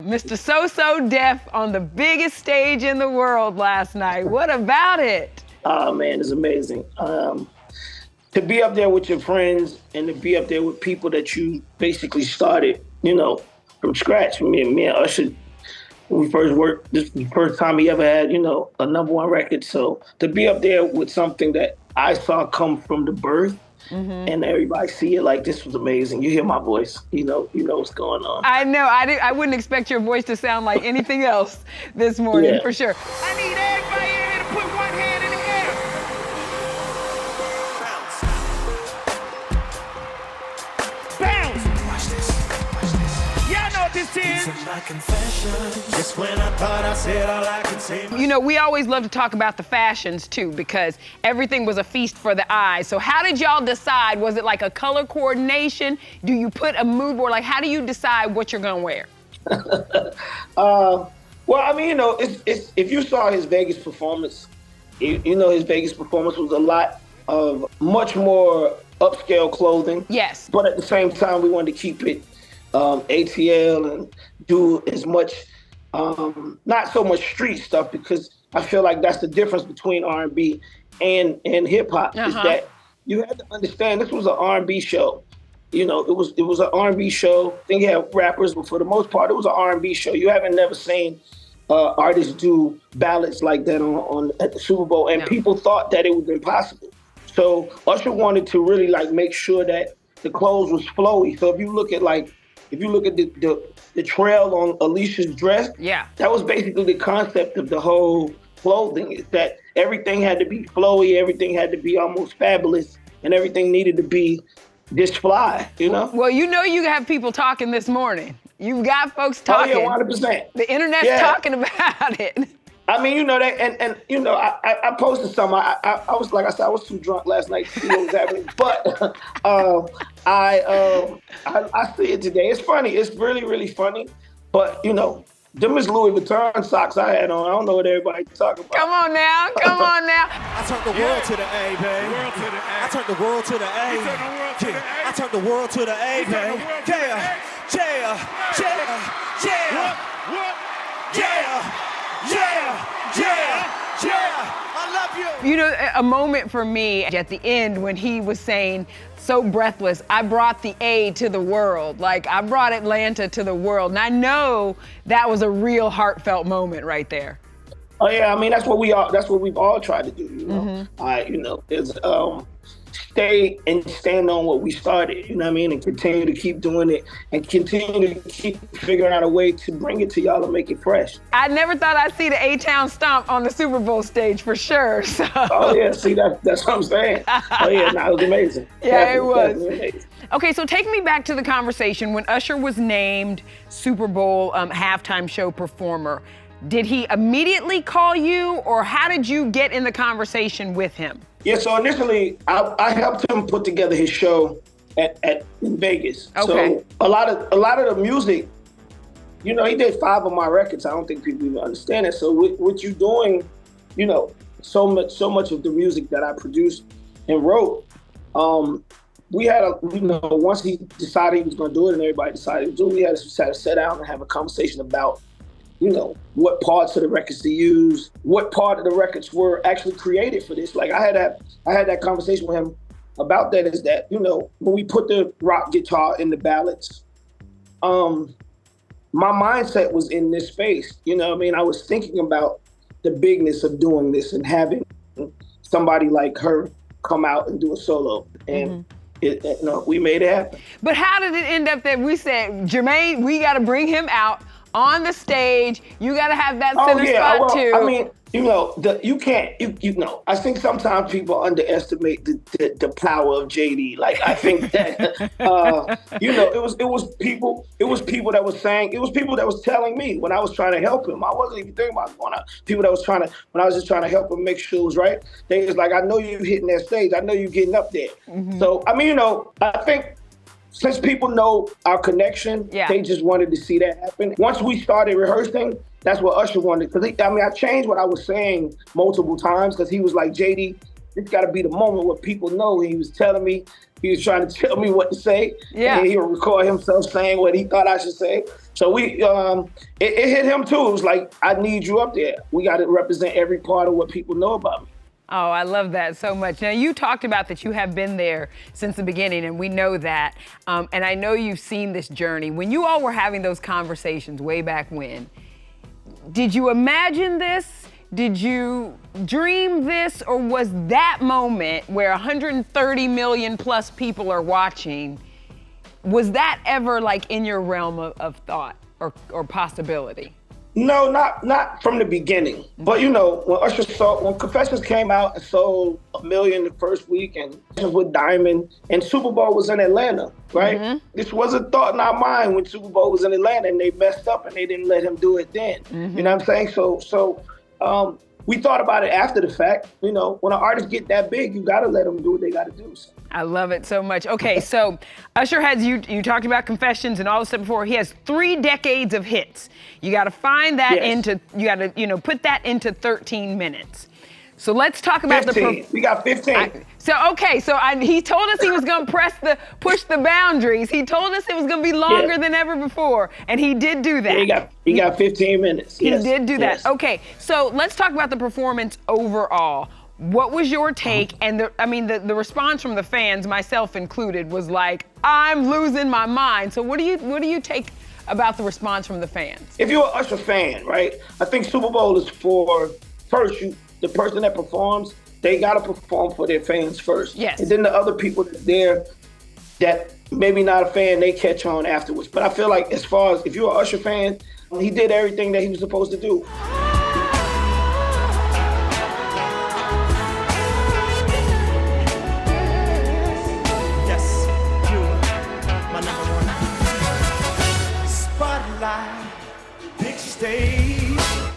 Mr. So-So Def on the biggest stage in the world last night. What about it? Oh, man, it's amazing. To be up there with your friends and to be up there with people that you basically started, from scratch. Me and Usher, when we first worked, this was the first time he ever had, a #1 record. So to be up there with something that I saw come from the birth, and everybody see it like this was amazing. You hear my voice, you know what's going on. I know. I wouldn't expect your voice to sound like anything else this morning, for sure. I need everybody in here to put one hand in the air. Bounce. Watch this. Y'all know what this is. These are my confessions. Just when I thought I said all I could say. We always love to talk about the fashions too, because everything was a feast for the eyes. So how did y'all decide? Was it like a color coordination? Do you put a mood board? Like, how do you decide what you're gonna wear? Well, I mean, it's if you saw his Vegas performance, his Vegas performance was a lot of much more upscale clothing. Yes. But at the same time, we wanted to keep it ATL and do as much, not so much street stuff, because I feel like that's the difference between R&B and hip hop, is that you had to understand this was an R&B show. It was an R&B show. I think you had rappers, but for the most part, it was an R&B show. You haven't never seen artists do ballads like that on at the Super Bowl, and people thought that it was impossible. So Usher wanted to really make sure that the clothes was flowy. So if you look at the trail on Alicia's dress, that was basically the concept of the whole clothing, is that everything had to be flowy, everything had to be almost fabulous, and everything needed to be just fly, Well, you have people talking this morning. You've got folks talking. Oh, yeah, 100%. The internet's talking about it. I mean, I posted some. I was, like I said, I was too drunk last night to see what was happening. But I see it today. It's funny. It's really, really funny. But, them is Louis Vuitton socks I had on. I don't know what everybody's talking about. Come on now. I turned the world to the A, babe. I turned the world to the A. I turned the world to the A, babe. Yeah. I love you. A moment for me at the end when he was saying, so breathless, I brought the A to the world. Like, I brought Atlanta to the world. And I know that was a real heartfelt moment right there. Oh yeah, I mean, that's what we've all tried to do, stay and stand on what we started, and continue to keep doing it and continue to keep figuring out a way to bring it to y'all and make it fresh. I never thought I'd see the A-Town stomp on the Super Bowl stage for sure. So. Oh yeah, see, that's what I'm saying. Oh yeah, it was amazing. Yeah, it was. Amazing. Okay, so take me back to the conversation when Usher was named Super Bowl halftime show performer. Did he immediately call you, or how did you get in the conversation with him? Yeah, so initially, I helped him put together his show in Vegas. Okay. So a lot of the music, he did 5 of my records. I don't think people even understand it. So what you doing, so much of the music that I produced and wrote, we had once he decided he was going to do it and everybody decided to do it, we had to sit down and have a conversation about what parts of the records to use, what part of the records were actually created for this. Like I had that conversation with him about that, is that, when we put the rock guitar in the ballads, my mindset was in this space. I was thinking about the bigness of doing this and having somebody like her come out and do a solo. And we made it happen. But how did it end up that we said, Jermaine, we got to bring him out on the stage? You got to have that center spot too. I mean, you can't. I think sometimes people underestimate the power of JD. Like I think that it was people that was saying, it was people that was telling me when I was trying to help him. I wasn't even thinking about going out. People that was when I was just trying to help him make sure it was right. They was like, I know you hitting that stage. I know you getting up there. So I mean, I think, since people know our connection, they just wanted to see that happen. Once we started rehearsing, that's what Usher wanted. Because I changed what I was saying multiple times, because he was like, JD, it's got to be the moment where people know. He was telling me He was trying to tell me what to say. Yeah. And he would record himself saying what he thought I should say. So it hit him too. It was like, I need you up there. We got to represent every part of what people know about me. Oh, I love that so much. Now, you talked about that you have been there since the beginning, and we know that. And I know you've seen this journey. When you all were having those conversations way back when, did you imagine this? Did you dream this? Or was that moment where 130 million plus people are watching, was that ever like in your realm of thought or possibility? No, not from the beginning. But when Confessions came out and sold 1 million the first week, and with Diamond, and Super Bowl was in Atlanta, right? Mm-hmm. This was a thought in our mind when Super Bowl was in Atlanta, and they messed up and they didn't let him do it then. Mm-hmm. You know what I'm saying? So we thought about it after the fact. When an artist get that big, you gotta let them do what they gotta do. So. I love it so much. Okay, so Usher has, you talked about Confessions and all this stuff before. He has 3 decades of hits. You got to find that you got to, put that into 13 minutes. So let's talk about 15. We got 15. He told us he was going to push the boundaries. He told us it was going to be longer than ever before, and he did do that. Yeah, he got 15 minutes. He did do that. Okay, so let's talk about the performance overall. What was your take? And the response from the fans, myself included, was like, I'm losing my mind. So what do you take about the response from the fans? If you're an Usher fan, right, I think Super Bowl is for, first, the person that performs, they gotta perform for their fans first. Yes. And then the other people there that maybe not a fan, they catch on afterwards. But I feel like as far as if you're an Usher fan, he did everything that he was supposed to do.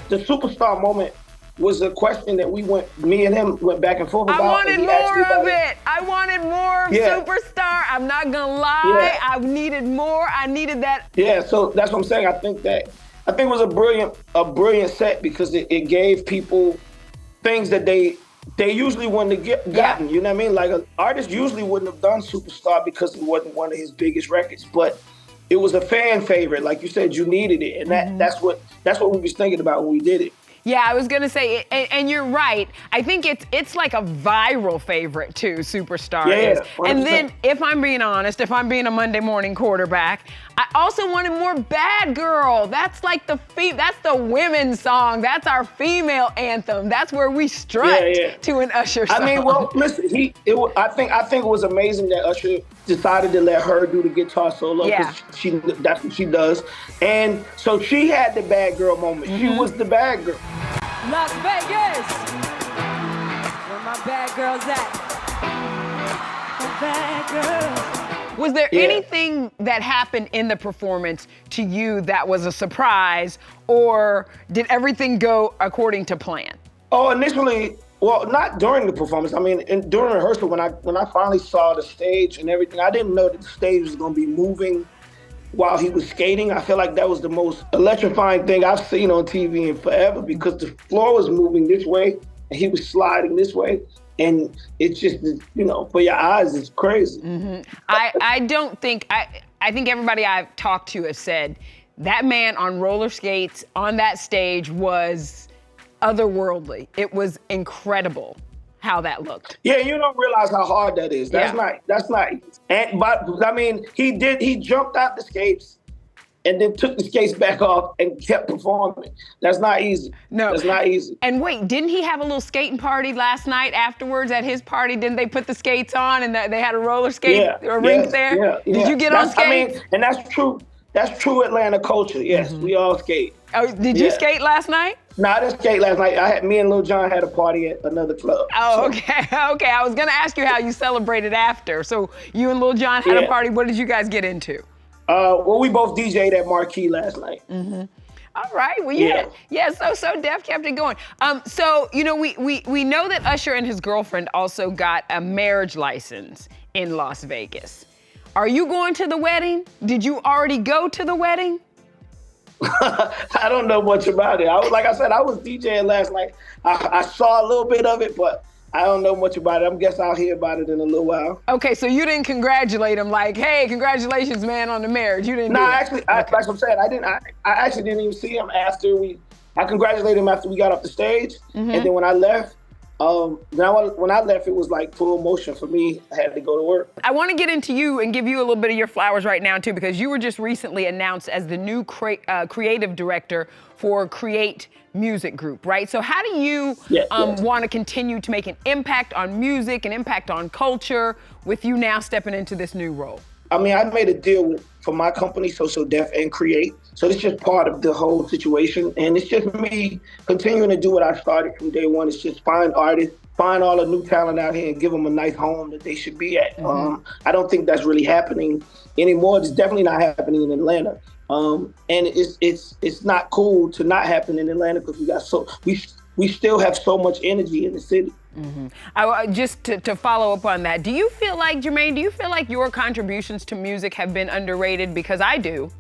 The superstar moment was a question that me and him went back and forth about. I wanted more of it. I wanted more of Superstar. I'm not gonna lie. I needed more. I needed that. Yeah, so that's what I'm saying. I think it was a brilliant set because it gave people things that they usually wouldn't have gotten. You know what I mean? Like an artist usually wouldn't have done Superstar because it wasn't one of his biggest records, but it was a fan favorite. Like you said, you needed it. And that's what we was thinking about when we did it. Yeah, I was gonna say, and you're right. I think it's like a viral favorite too, Superstar is. 100%. And then, if I'm being honest, if I'm being a Monday morning quarterback, I also wanted more Bad Girl. That's like that's the women's song. That's our female anthem. That's where we strut to an Usher song. I mean, well, listen, I think it was amazing that Usher decided to let her do the guitar solo because that's what she does. And so she had the Bad Girl moment. Mm-hmm. She was the bad girl. Las Vegas, where my bad girls at? My bad girl. Was there anything that happened in the performance to you that was a surprise, or did everything go according to plan? Oh, initially, well, not during the performance. I mean, during rehearsal, when I finally saw the stage and everything, I didn't know that the stage was going to be moving while he was skating. I feel like that was the most electrifying thing I've seen on TV in forever because the floor was moving this way and he was sliding this way. And it's just, for your eyes, it's crazy. Mm-hmm. I think everybody I've talked to has said that man on roller skates on that stage was otherworldly. It was incredible how that looked. Yeah, you don't realize how hard that is. That's not easy. But I mean, he jumped out the skates and then took the skates back off and kept performing. That's not easy. No. That's not easy. And wait, didn't he have a little skating party last night afterwards at his party? Didn't they put the skates on and they had a roller skate rink there? Yeah. Did you get on skates? I mean, and that's true. That's true Atlanta culture. Yes, we all skate. Oh, did you skate last night? No, I didn't skate last night. Me and Lil Jon had a party at another club. Oh, okay. Okay, I was gonna ask you how you celebrated after. So you and Lil Jon had a party. What did you guys get into? Well, we both DJ'd at Marquee last night. Mm-hmm. All right. Well, so Def kept it going. So we know that Usher and his girlfriend also got a marriage license in Las Vegas. Are you going to the wedding? Did you already go to the wedding? I don't know much about it. Like I said, I was DJing last night. I saw a little bit of it, but I don't know much about it. I guess I'll hear about it in a little while. Okay, so you didn't congratulate him like, hey, congratulations, man, on the marriage. You didn't No, do that. actually, like I'm saying, I actually didn't even see him after I congratulated him after we got off the stage. And then when I left, when I left, it was like full motion for me. I had to go to work. I want to get into you and give you a little bit of your flowers right now, too, because you were just recently announced as the new creative director for Create Music Group, right? So how do you want to continue to make an impact on music, an impact on culture, with you now stepping into this new role? I mean, I made a deal for my company, So Def and Create. So it's just part of the whole situation. And it's just me continuing to do what I started from day one. It's just find artists, find all the new talent out here and give them a nice home that they should be at. I don't think that's really happening anymore. It's definitely not happening in Atlanta. And it's not cool to not happen in Atlanta because we still have so much energy in the city. Just to follow up on that, do you feel like, Jermaine, your contributions to music have been underrated? Because I do.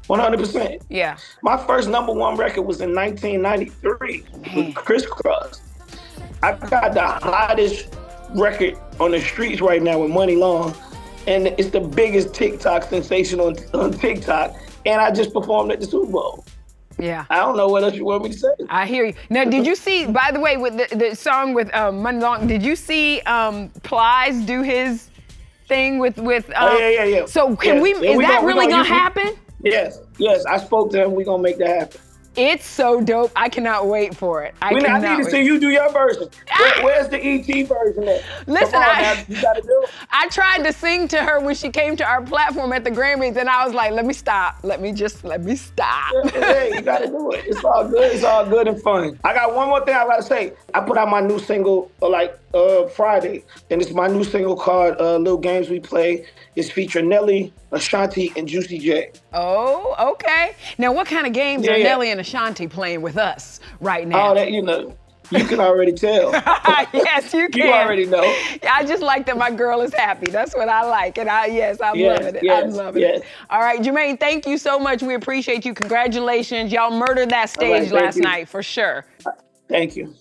100%. Yeah. My first #1 record was in 1993 with Criss Cross. I got the hottest record on the streets right now with Money Long, and it's the biggest TikTok sensation on TikTok, and I just performed at the Super Bowl. Yeah. I don't know what else you want me to say. I hear you. Now, did you see, by the way, with the song with Money Long, did you see Plies do his thing with yeah. So is that really gonna happen? Yes, I spoke to him. We're gonna make that happen. It's so dope. I cannot wait for it. I need to see you do your version. Where's the ET version at? Listen, you gotta do it. I tried to sing to her when she came to our platform at the Grammys, and I was like, let me stop. Let me stop. Hey, you gotta do it. It's all good. It's all good and fun. I got one more thing I gotta say. I put out my new single Friday, and it's my new single called Little Games We Play. It's featuring Nelly, Ashanti, and Juicy J. Oh, okay. Now, what kind of games are Nelly and Ashanti playing with us right now? Oh, that, you can already tell. Yes, you can. You already know. I just like that my girl is happy. That's what I like. And I'm loving it. I'm loving it. All right, Jermaine, thank you so much. We appreciate you. Congratulations. Y'all murdered that stage last night for sure. Thank you.